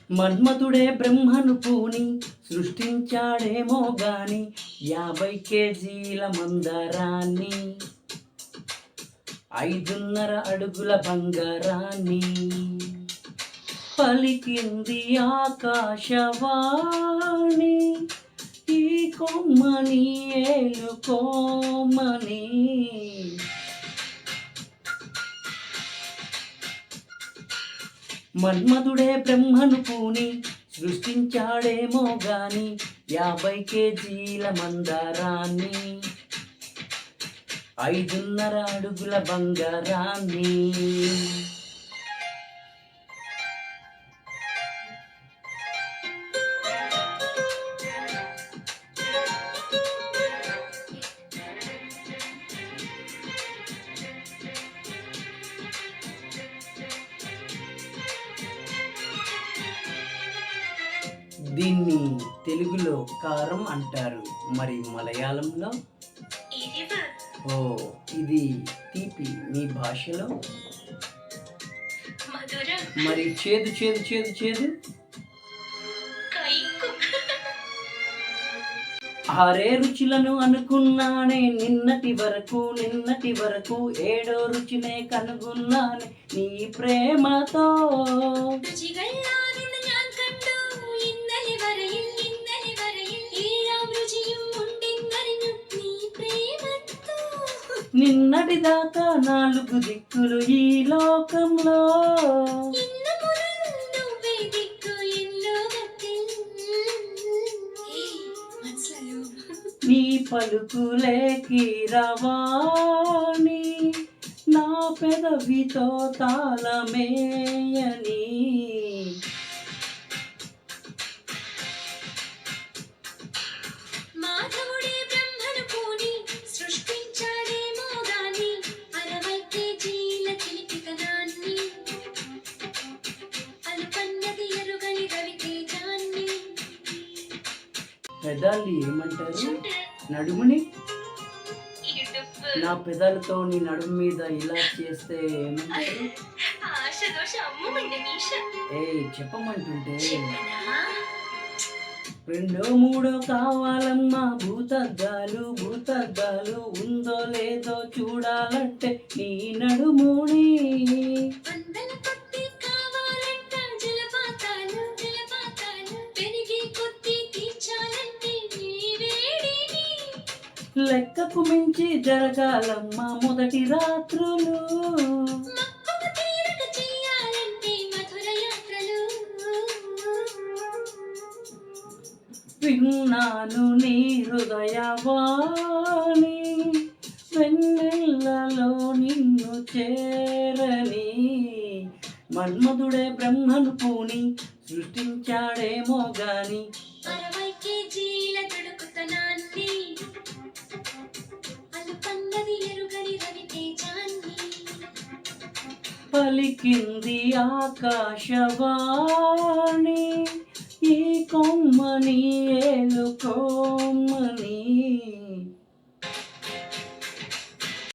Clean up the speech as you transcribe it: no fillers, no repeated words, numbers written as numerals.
మన్మథుడే బ్రహ్మను పూని సృష్టించాడేమో గాని 50 కేజీల మందరాన్ని 5.5 అడుగుల బంగారాన్ని పలికింది ఆకాశవాణి ఈ కొమ్మని ఏలుకోమని. మన్మథుడే బ్రహ్మను పూని సృష్టించాడేమో గాని 50 కేజీల మందారాన్ని 5.5 అడుగుల బంగారాన్ని. దీన్ని తెలుగులో కారం అంటారు, మరి మలయాళంలో ఓ ఇది తీపి, మీ భాషలో మరి చేదు చేదు చేదు చేదు. ఆరే రుచులను అనుకున్నానే నిన్నటి వరకు ఏడో రుచినే కనుగొన్నానే నీ ప్రేమతో. నిన్నటి దాకా 4 దిక్కులు ఈ లోకంలో నీ పలుకులే కీరవాణి నా పెదవితో తాళమేయని. పెదాలు ఏమంటారు? నడుముని నా పెదాలతో నీ నడుము మీద ఇలా చేస్తే ఏమంటారు? ఏ చెప్పమంటుంటే 2 3 కావాలమ్మా భూతద్దాలు ఉందో లేదో చూడాలంటే నీ నడుముని. లెక్కకు మించి జరగాలమ్మా మొదటి రాత్రులు. విన్నాను నీ హృదయవాణి వెన్నెల్లలో నిన్ను చేరని. మన్మథుడే బ్రహ్మను పూని సృష్టించాడేమో గాని పలికింది ఆకాశవాణి ఈ కొమ్మని ఏలుకోమని.